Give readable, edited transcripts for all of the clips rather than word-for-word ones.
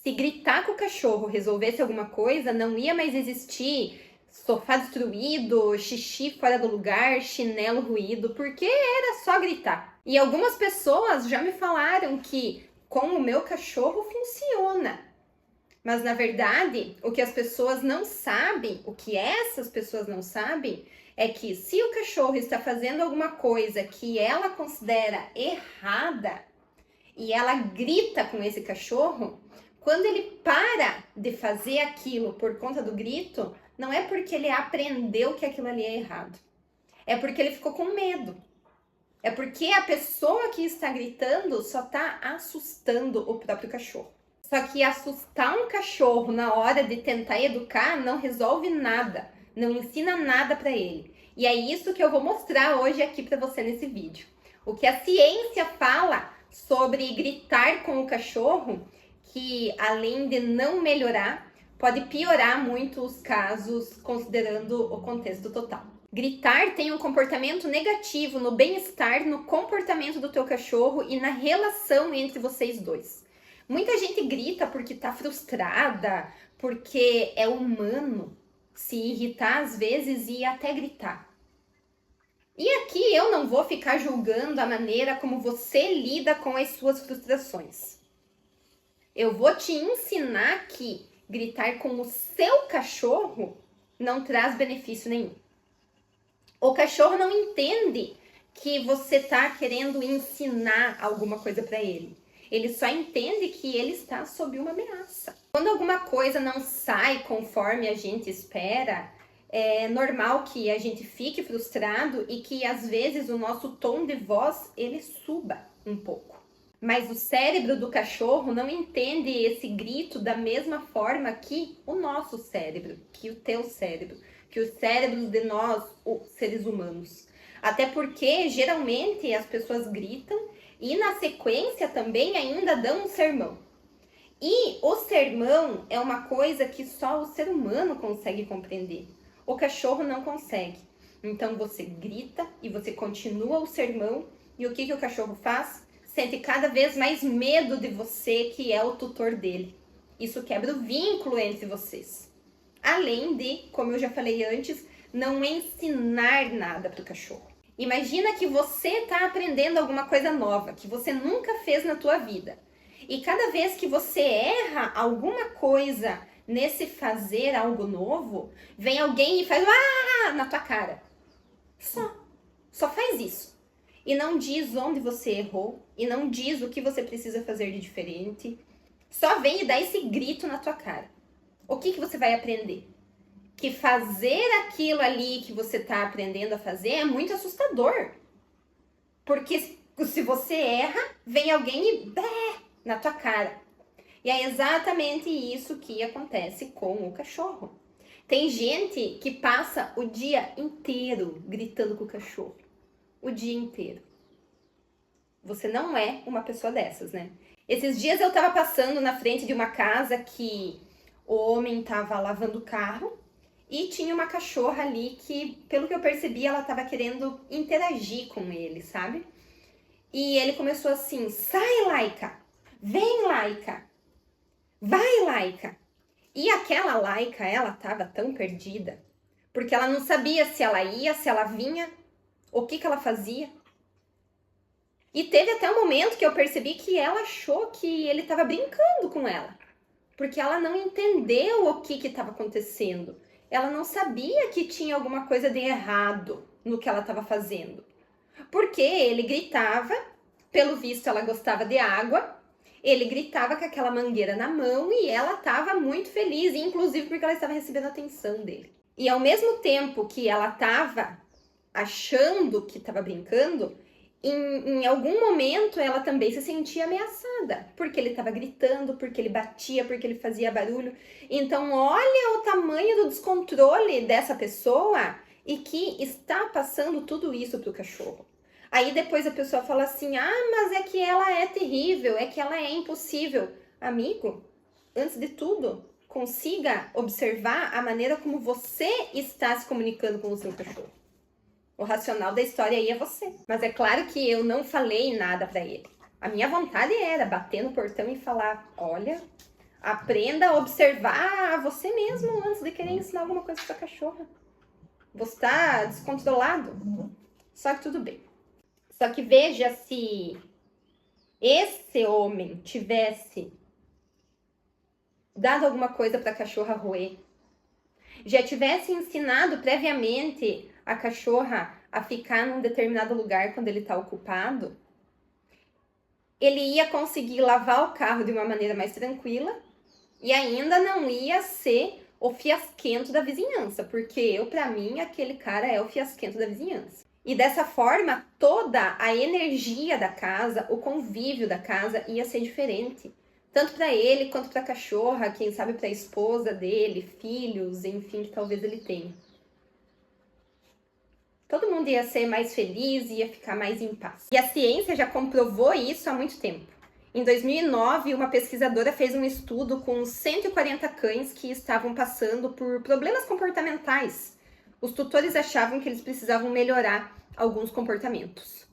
Se gritar com o cachorro resolvesse alguma coisa, não ia mais existir sofá destruído, xixi fora do lugar, chinelo ruído, porque era só gritar. E algumas pessoas já me falaram que com o meu cachorro funciona. Mas na verdade, o que as pessoas não sabem, o que essas pessoas não sabem, é que se o cachorro está fazendo alguma coisa que ela considera errada e ela grita com esse cachorro, quando ele para de fazer aquilo por conta do grito, não é porque ele aprendeu que aquilo ali é errado. É porque ele ficou com medo. É porque a pessoa que está gritando só está assustando o próprio cachorro. Só que assustar um cachorro na hora de tentar educar não resolve nada, não ensina nada para ele. E é isso que eu vou mostrar hoje aqui para você nesse vídeo. O que a ciência fala sobre gritar com o cachorro, que além de não melhorar, pode piorar muito os casos, considerando o contexto total. Gritar tem um comportamento negativo no bem-estar, no comportamento do teu cachorro e na relação entre vocês dois. Muita gente grita porque tá frustrada, porque é humano se irritar às vezes e até gritar. E aqui eu não vou ficar julgando a maneira como você lida com as suas frustrações. Eu vou te ensinar que gritar com o seu cachorro não traz benefício nenhum. O cachorro não entende que você tá querendo ensinar alguma coisa para ele. Ele só entende que ele está sob uma ameaça. Quando alguma coisa não sai conforme a gente espera, é normal que a gente fique frustrado e que às vezes o nosso tom de voz ele suba um pouco. Mas o cérebro do cachorro não entende esse grito da mesma forma que o nosso cérebro, que o teu cérebro, que os cérebros de nós, os seres humanos. Até porque geralmente as pessoas gritam e na sequência também ainda dão um sermão. E o sermão é uma coisa que só o ser humano consegue compreender. O cachorro não consegue. Então você grita e você continua o sermão. E o que o cachorro faz? Sente cada vez mais medo de você, que é o tutor dele. Isso quebra o vínculo entre vocês. Além de, como eu já falei antes, não ensinar nada para o cachorro. Imagina que você está aprendendo alguma coisa nova, que você nunca fez na tua vida. E cada vez que você erra alguma coisa nesse fazer algo novo, vem alguém e faz na tua cara. Só faz isso. E não diz onde você errou, e não diz o que você precisa fazer de diferente. Só vem e dá esse grito na tua cara. O que você vai aprender? Que fazer aquilo ali que você está aprendendo a fazer é muito assustador. Porque se você erra, vem alguém e na tua cara. E é exatamente isso que acontece com o cachorro. Tem gente que passa o dia inteiro gritando com o cachorro. O dia inteiro. Você não é uma pessoa dessas, né? Esses dias eu tava passando na frente de uma casa que o homem tava lavando o carro e tinha uma cachorra ali que, pelo que eu percebi, ela tava querendo interagir com ele, sabe? E ele começou assim: sai, Laika! Vem, Laika! Vai, Laika! E aquela Laika, ela tava tão perdida, porque ela não sabia se ela ia, se ela vinha, o que ela fazia. E teve até um momento que eu percebi que ela achou que ele estava brincando com ela. Porque ela não entendeu o que estava acontecendo. Ela não sabia que tinha alguma coisa de errado no que ela estava fazendo. Porque ele gritava, pelo visto ela gostava de água, ele gritava com aquela mangueira na mão e ela estava muito feliz, inclusive porque ela estava recebendo a atenção dele. E ao mesmo tempo que ela estava achando que estava brincando, em algum momento ela também se sentia ameaçada, porque ele estava gritando, porque ele batia, porque ele fazia barulho. Então olha o tamanho do descontrole dessa pessoa e que está passando tudo isso pro cachorro. Aí depois a pessoa fala assim: mas é que ela é terrível, é que ela é impossível. Amigo, antes de tudo, consiga observar a maneira como você está se comunicando com o seu cachorro. O racional da história aí é você. Mas é claro que eu não falei nada pra ele. A minha vontade era bater no portão e falar: olha, Aprenda a observar você mesmo antes de querer ensinar alguma coisa pra cachorra. Você tá descontrolado? Só que tudo bem. Só que veja se esse homem tivesse dado alguma coisa pra cachorra roer, já tivesse ensinado previamente a cachorra a ficar num determinado lugar quando ele tá ocupado, ele ia conseguir lavar o carro de uma maneira mais tranquila e ainda não ia ser o fiasquento da vizinhança, porque pra mim, aquele cara é o fiasquento da vizinhança. E dessa forma, toda a energia da casa, o convívio da casa ia ser diferente. Tanto para ele quanto para a cachorra, quem sabe para a esposa dele, filhos, enfim, que talvez ele tenha. Todo mundo ia ser mais feliz e ia ficar mais em paz. E a ciência já comprovou isso há muito tempo. Em 2009, uma pesquisadora fez um estudo com 140 cães que estavam passando por problemas comportamentais. Os tutores achavam que eles precisavam melhorar alguns comportamentos.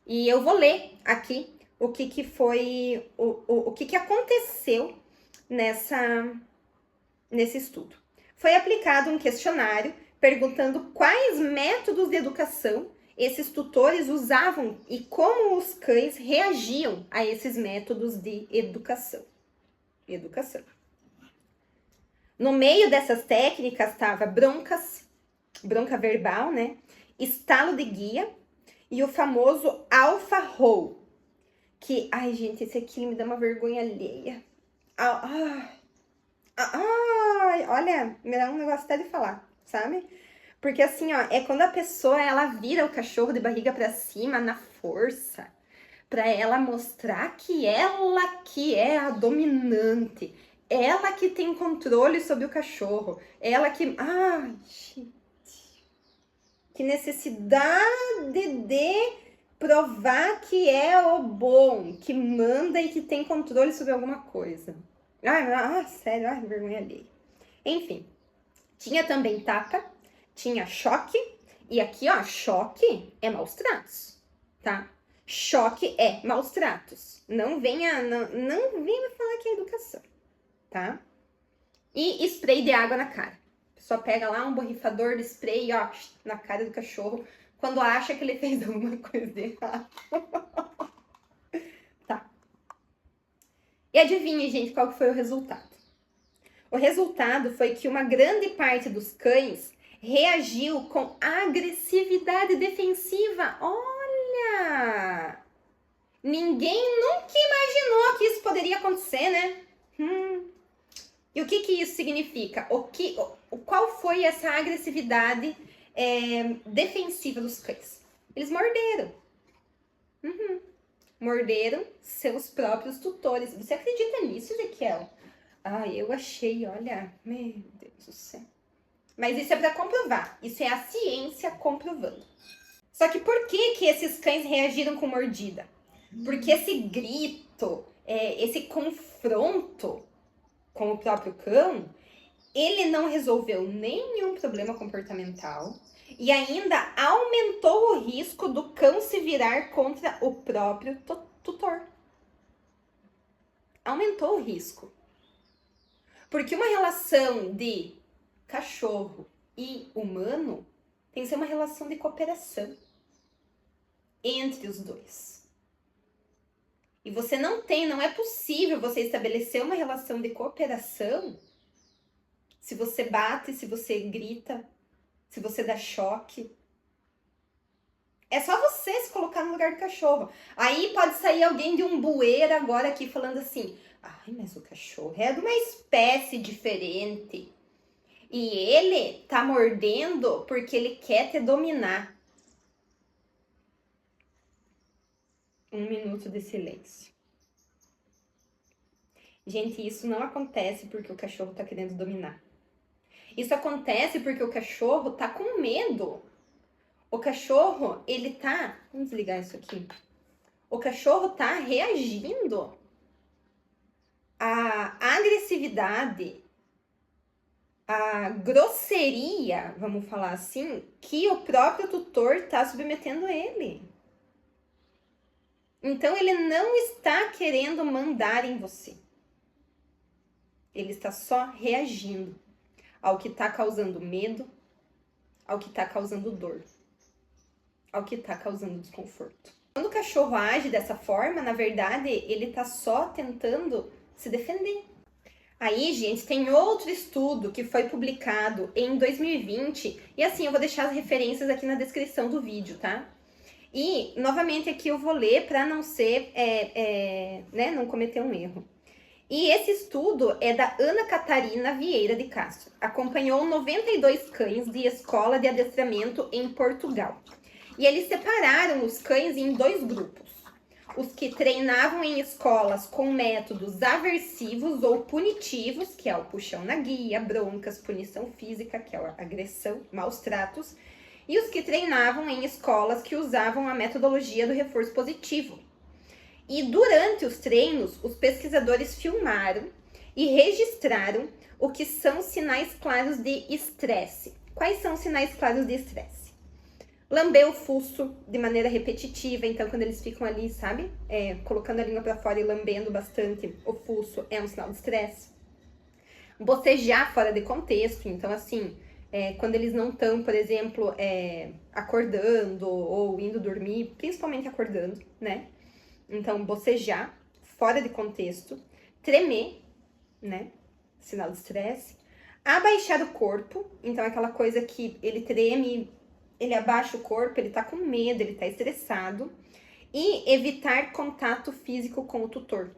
E eu vou ler aqui o que foi, o que aconteceu nesse estudo. Foi aplicado um questionário perguntando quais métodos de educação esses tutores usavam e como os cães reagiam a esses métodos de educação. No meio dessas técnicas estava bronca verbal, né? Estalo de guia e o famoso alfa roll, que, ai gente, esse aqui me dá uma vergonha alheia. Olha, me dá um negócio até de falar, sabe? Porque assim, ó, é quando a pessoa, ela vira o cachorro de barriga pra cima, na força, pra ela mostrar que ela que é a dominante, ela que tem controle sobre o cachorro, ela que... Ai, gente, que necessidade de provar que é o bom, que manda e que tem controle sobre alguma coisa. Sério, vergonha alheia. Enfim, tinha também tapa, tinha choque, e aqui, ó, choque é maus tratos, tá? Choque é maus tratos. Não venha falar que é educação, tá? E spray de água na cara. A pessoa pega lá um borrifador de spray, ó, na cara do cachorro, quando acha que ele fez alguma coisa de errado. Tá. E adivinhe, gente, qual que foi o resultado? O resultado foi que uma grande parte dos cães reagiu com agressividade defensiva. Olha! Ninguém nunca imaginou que isso poderia acontecer, né? E o que isso significa? Qual foi essa agressividade defensiva dos cães? Eles morderam. Morderam seus próprios tutores. Você acredita nisso, Ezequiel? Eu achei, olha, meu Deus do céu. Mas isso é para comprovar. Isso é a ciência comprovando. Só que por que esses cães reagiram com mordida? Porque esse grito, esse confronto com o próprio cão, ele não resolveu nenhum problema comportamental e ainda aumentou o risco do cão se virar contra o próprio tutor. Aumentou o risco. Porque uma relação de cachorro e humano tem que ser uma relação de cooperação entre os dois. E você não é possível você estabelecer uma relação de cooperação se você bate, se você grita, se você dá choque. É só você se colocar no lugar do cachorro. Aí pode sair alguém de um bueiro agora aqui falando assim: mas o cachorro é de uma espécie diferente. E ele tá mordendo porque ele quer te dominar. 1 minuto de silêncio. Gente, isso não acontece porque o cachorro tá querendo dominar. Isso acontece porque o cachorro tá com medo. O cachorro, ele tá... Vamos desligar isso aqui. O cachorro tá reagindo à agressividade, à grosseria, vamos falar assim, que o próprio tutor tá submetendo ele. Então, ele não está querendo mandar em você. Ele está só reagindo ao que está causando medo, ao que está causando dor, ao que está causando desconforto. Quando o cachorro age dessa forma, na verdade, ele está só tentando se defender. Aí, gente, tem outro estudo que foi publicado em 2020, e assim, eu vou deixar as referências aqui na descrição do vídeo, tá? E, novamente, aqui eu vou ler para não ser, né, não cometer um erro. E esse estudo é da Ana Catarina Vieira de Castro. Acompanhou 92 cães de escola de adestramento em Portugal. E eles separaram os cães em 2 grupos. Os que treinavam em escolas com métodos aversivos ou punitivos, que é o puxão na guia, broncas, punição física, que é a agressão, maus tratos, e os que treinavam em escolas que usavam a metodologia do reforço positivo. E durante os treinos, os pesquisadores filmaram e registraram o que são sinais claros de estresse. Quais são os sinais claros de estresse? Lamber o fuço de maneira repetitiva, então quando eles ficam ali, sabe, colocando a língua para fora e lambendo bastante o fuço é um sinal de estresse. Bocejar fora de contexto, então assim, quando eles não estão, por exemplo, acordando ou indo dormir, principalmente acordando, né? Então, bocejar fora de contexto, tremer, né? Sinal de estresse. Abaixar o corpo, então aquela coisa que ele treme, ele abaixa o corpo, ele tá com medo, ele tá estressado. E evitar contato físico com o tutor,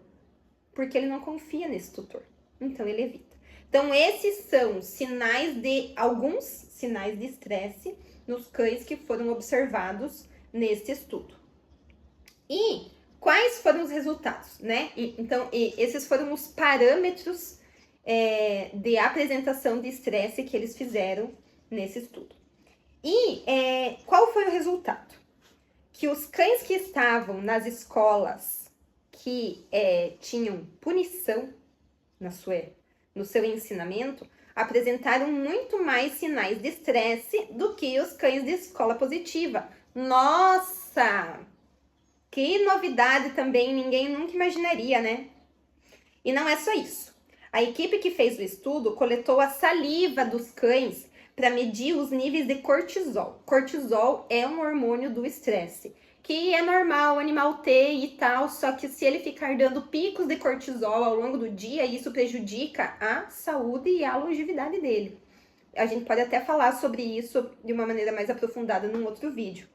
porque ele não confia nesse tutor, então ele evita. Então, esses são alguns sinais de estresse nos cães que foram observados nesse estudo. E quais foram os resultados, né? Então, esses foram os parâmetros de apresentação de estresse que eles fizeram nesse estudo. E qual foi o resultado? Que os cães que estavam nas escolas que tinham punição no seu ensinamento apresentaram muito mais sinais de estresse do que os cães de escola positiva. Nossa! Que novidade também, ninguém nunca imaginaria, né? E não é só isso. A equipe que fez o estudo coletou a saliva dos cães para medir os níveis de cortisol. Cortisol é um hormônio do estresse, que é normal o animal ter e tal, só que se ele ficar dando picos de cortisol ao longo do dia, isso prejudica a saúde e a longevidade dele. A gente pode até falar sobre isso de uma maneira mais aprofundada num outro vídeo.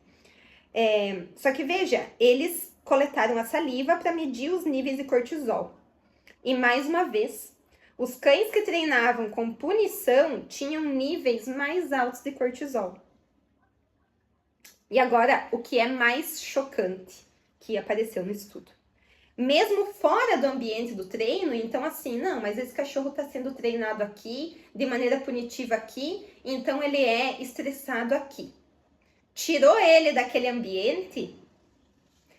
Só que veja, eles coletaram a saliva para medir os níveis de cortisol. E mais uma vez, os cães que treinavam com punição tinham níveis mais altos de cortisol. E agora, o que é mais chocante que apareceu no estudo. Mesmo fora do ambiente do treino, então assim, não, mas esse cachorro está sendo treinado aqui, de maneira punitiva aqui, então ele é estressado aqui. Tirou ele daquele ambiente,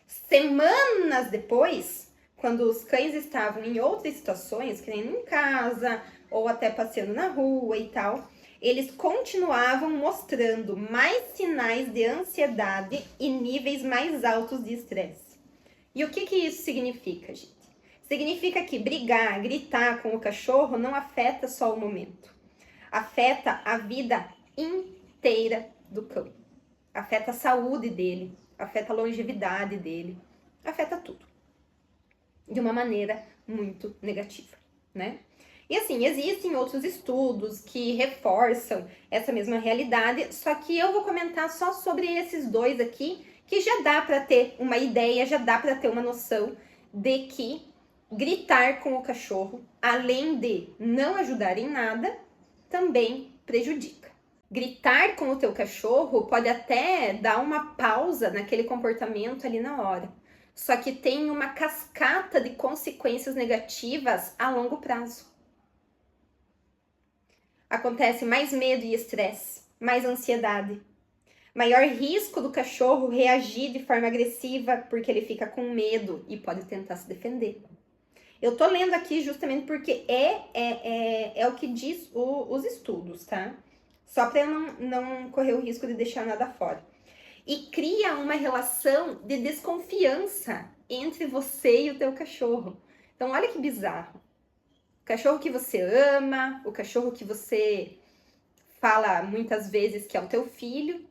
semanas depois, quando os cães estavam em outras situações, que nem em casa, ou até passeando na rua e tal, eles continuavam mostrando mais sinais de ansiedade e níveis mais altos de estresse. E o que isso significa, gente? Significa que brigar, gritar com o cachorro não afeta só o momento. Afeta a vida inteira do cão. Afeta a saúde dele, afeta a longevidade dele, afeta tudo. De uma maneira muito negativa, né? E assim, existem outros estudos que reforçam essa mesma realidade, só que eu vou comentar só sobre esses 2 aqui, que já dá para ter uma ideia, já dá para ter uma noção de que gritar com o cachorro, além de não ajudar em nada, também prejudica. Gritar com o teu cachorro pode até dar uma pausa naquele comportamento ali na hora. Só que tem uma cascata de consequências negativas a longo prazo. Acontece mais medo e estresse, mais ansiedade. Maior risco do cachorro reagir de forma agressiva porque ele fica com medo e pode tentar se defender. Eu tô lendo aqui justamente porque é o que diz os estudos, tá? Só para eu não correr o risco de deixar nada fora. E cria uma relação de desconfiança entre você e o teu cachorro. Então, olha que bizarro. cachorro que você ama, o cachorro que você fala muitas vezes que é o teu filho,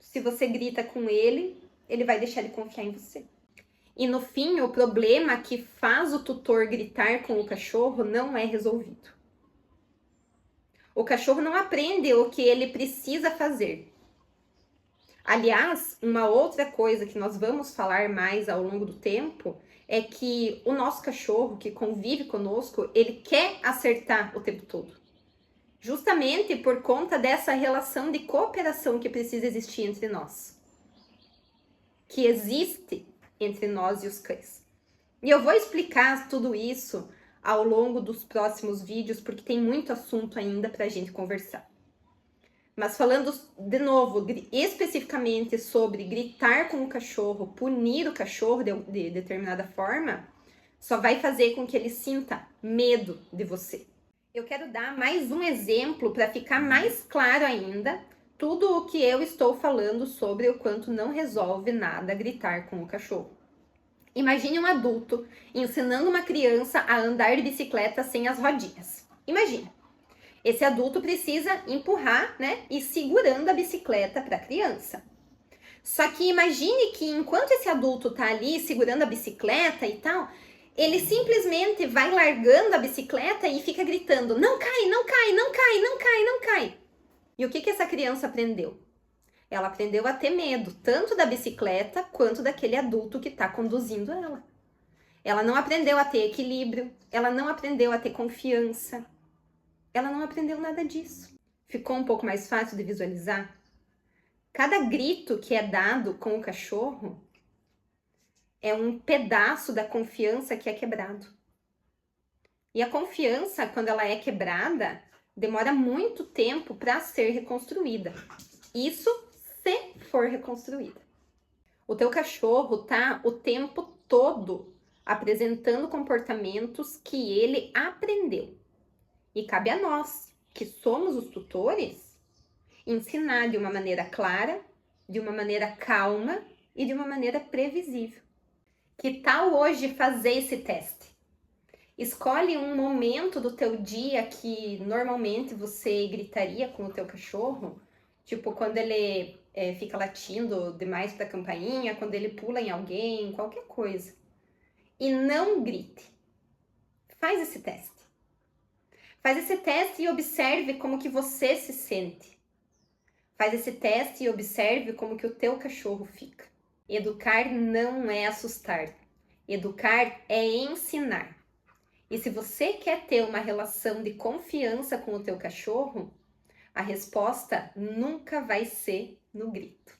se você grita com ele, ele vai deixar de confiar em você. E no fim, o problema que faz o tutor gritar com o cachorro não é resolvido. O cachorro não aprende o que ele precisa fazer. Aliás, uma outra coisa que nós vamos falar mais ao longo do tempo é que o nosso cachorro que convive conosco, ele quer acertar o tempo todo. Justamente por conta dessa relação de cooperação que precisa existir entre nós. Que existe entre nós e os cães. E eu vou explicar tudo isso ao longo dos próximos vídeos, porque tem muito assunto ainda pra gente conversar. Mas falando de novo, especificamente sobre gritar com o cachorro, punir o cachorro de determinada forma, só vai fazer com que ele sinta medo de você. Eu quero dar mais um exemplo para ficar mais claro ainda tudo o que eu estou falando sobre o quanto não resolve nada gritar com o cachorro. Imagine um adulto ensinando uma criança a andar de bicicleta sem as rodinhas. Imagina. Esse adulto precisa empurrar, né, e segurando a bicicleta para a criança. Só que imagine que enquanto esse adulto tá ali segurando a bicicleta e tal, ele simplesmente vai largando a bicicleta e fica gritando: não cai, não cai, não cai, não cai, não cai. E o que essa criança aprendeu? Ela aprendeu a ter medo, tanto da bicicleta quanto daquele adulto que está conduzindo ela. Ela não aprendeu a ter equilíbrio, ela não aprendeu a ter confiança, ela não aprendeu nada disso. Ficou um pouco mais fácil de visualizar? Cada grito que é dado com o cachorro é um pedaço da confiança que é quebrado. E a confiança, quando ela é quebrada, demora muito tempo para ser reconstruída. Isso se for reconstruída. O teu cachorro tá o tempo todo apresentando comportamentos que ele aprendeu. E cabe a nós, que somos os tutores, ensinar de uma maneira clara, de uma maneira calma e de uma maneira previsível. Que tal hoje fazer esse teste? Escolhe um momento do teu dia que normalmente você gritaria com o teu cachorro, tipo quando ele fica latindo demais para a campainha, quando ele pula em alguém, qualquer coisa. E não grite. Faz esse teste. Faz esse teste e observe como que você se sente. Faz esse teste e observe como que o teu cachorro fica. Educar não é assustar. Educar é ensinar. E se você quer ter uma relação de confiança com o teu cachorro, a resposta nunca vai ser no grito.